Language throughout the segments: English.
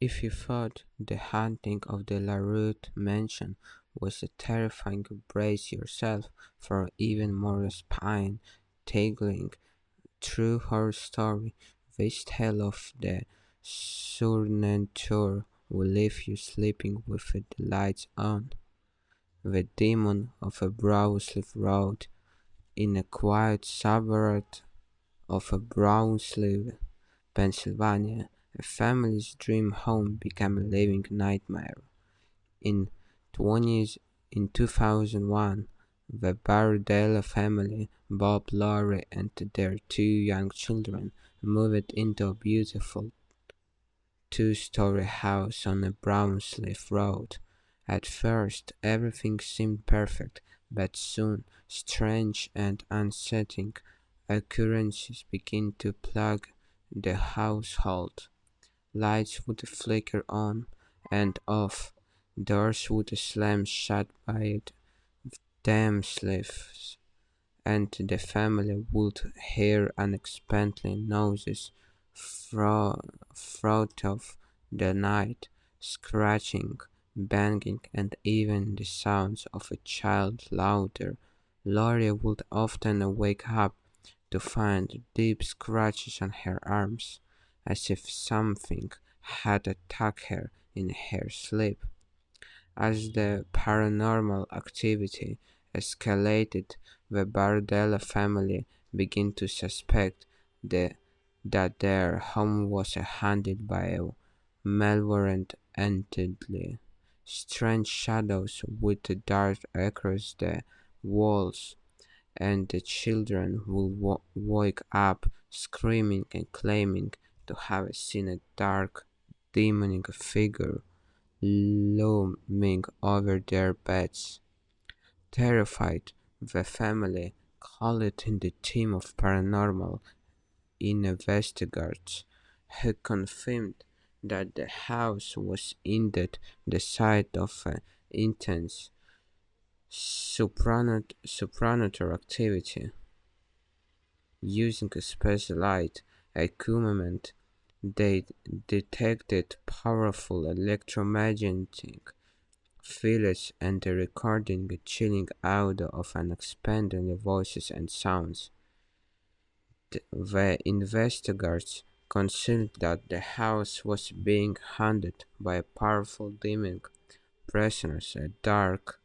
If you thought the haunting of the LaRue mansion was a terrifying, brace yourself for even more spine-tingling true horror story. This tale of the Surnature will leave you sleeping with the lights on. The demon of a Brownsleaf Road. In a quiet suburb of Brownsleaf, Pennsylvania, a family's dream home became a living nightmare. In 20s in 2001, the Bardella family, Bob, Laurie, and their two young children, moved into a beautiful two-story house on a Brownsleaf Road. At first, everything seemed perfect, but soon strange and unsettling occurrences began to plague the household. Lights would flicker on and off, doors would slam shut by damn slaves, and the family would hear unexpected noises throughout the night, scratching, banging, and even the sounds of a child louder. Laurie would often wake up to find deep scratches on her arms, as if something had attacked her in her sleep. As the paranormal activity escalated, the Bardella family began to suspect the, that their home was haunted by a malevolent entity. Strange shadows would dart across the walls, and the children would wake up screaming and claiming to have seen a dark, demonic figure looming over their beds. Terrified, the family called in the team of paranormal investigators, who confirmed that the house was indeed the site of an intense supernatural activity. Using a specialized equipment, they detected powerful electromagnetic fields and recording a chilling audio of unexpected voices and sounds. The investigators considered that the house was being haunted by a powerful demonic presence, a dark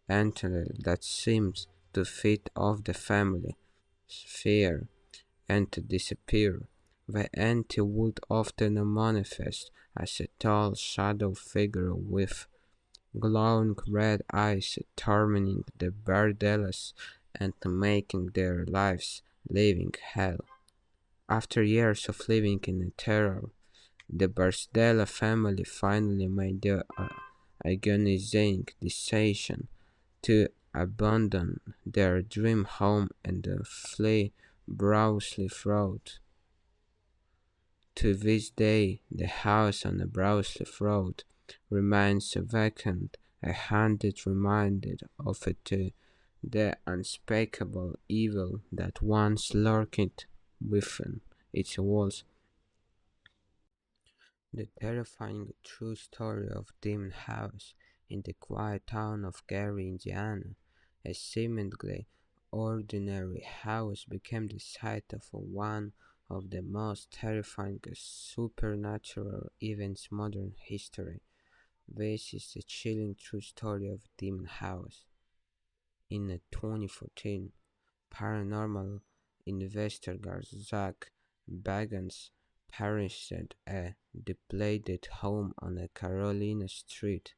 entity that seems to feed off the family, fear, and to disappear. The entity would often manifest as a tall shadow figure with glowing red eyes tormenting the Bardellas and making their lives living hell. After years of living in terror, the Bardella family finally made the agonizing decision to abandon their dream home and flee Browsleaf Road. To this day, the house on the Browsleaf Road remains vacant, a haunted reminder of the unspeakable evil that once lurked within its walls. The terrifying true story of Demon House in the quiet town of Gary, Indiana. A seemingly ordinary house became the site of one of the most terrifying supernatural events in modern history. This is the chilling true story of Demon House. In 2014, paranormal investigator Zach Bagans perished a depleted home on a Carolina street,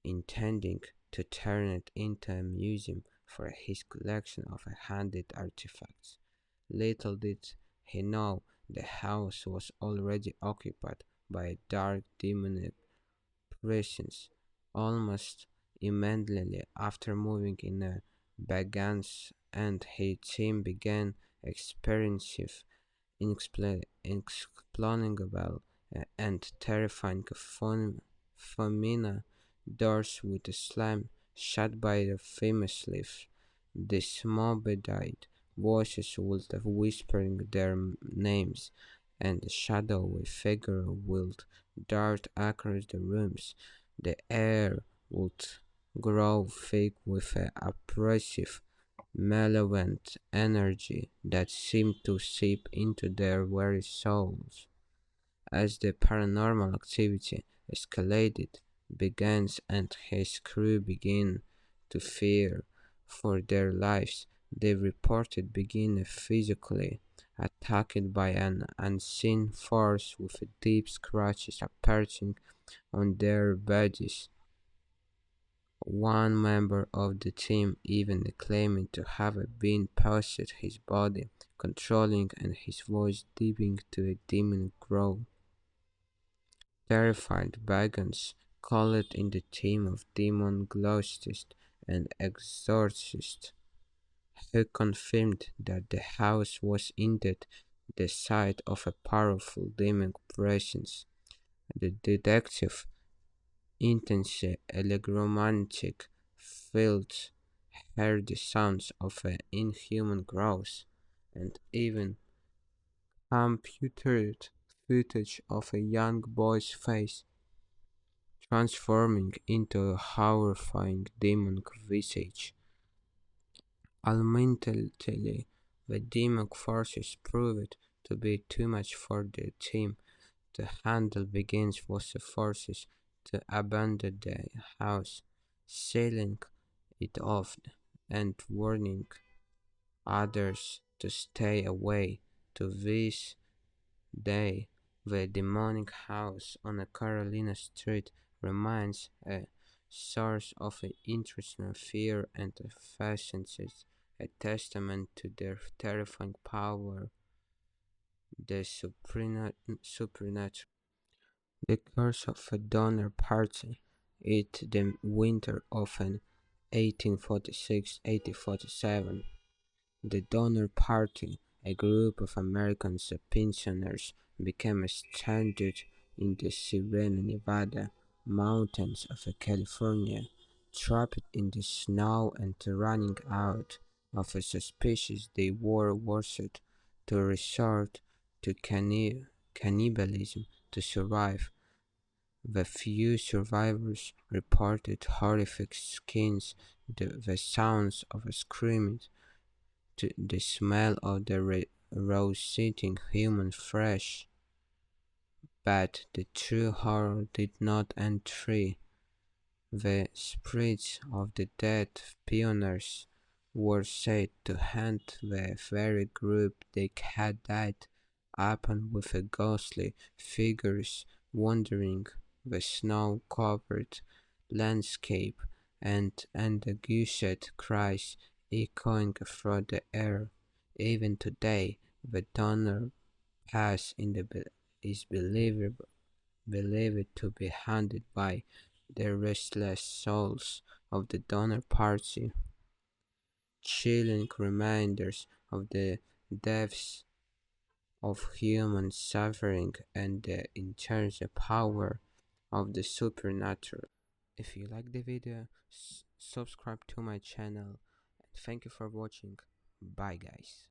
intending to turn it into a museum for his collection of haunted artifacts. Little did he know the house was already occupied by a dark demonic presence. Almost immediately after moving in, Bagans and his team began experiencing inexplainable and terrifying phenomena. Doors would slam shut by the famous leaf. Disembodied voices would whispering their names, and a shadowy figure would dart across the rooms. The air would grow thick with an oppressive, malevolent energy that seemed to seep into their very souls. As the paranormal activity escalated, Begans and his crew began to fear for their lives. They reported being physically attacked by an unseen force with deep scratches appearing on their bodies. One member of the team even claimed to have been possessed, his body controlling and his voice deepening to a demon growl. Terrified Bagans called in the team of demon glosters and exorcists, who confirmed that the house was indeed the site of a powerful demon presence. The detective, intensely electromagnetic fields, heard the sounds of an inhuman growls, and even computed footage of a young boy's face transforming into a horrifying demon visage. Ultimately, the demon forces proved to be too much for the team to handle. Begins was forced to abandon the house, sealing it off and warning others to stay away. To this day, the demonic house on a Carolina street remains a source of interesting fear and fascination, a testament to their terrifying power, the supernatural. The curse of a donor party. It the winter of an 1846-1847. The Donner Party, a group of American pensioners, became stranded in the Sierra Nevada mountains of California, trapped in the snow and running out of a suspicious they were forced to resort to cannibalism to survive. The few survivors reported horrific scenes, the sounds of screaming, to the smell of the roasting human flesh, but the true horror did not end free. The spirits of the dead pioneers were said to haunt the very group they had died upon, with ghostly figures wandering the snow-covered landscape and the gushed cries echoing through the air. Even today, the Donner Pass is believed to be haunted by the restless souls of the Donner Party, chilling reminders of the depths of human suffering and the intense power of the supernatural. If you like the video, subscribe to my channel. Thank you for watching. Bye guys.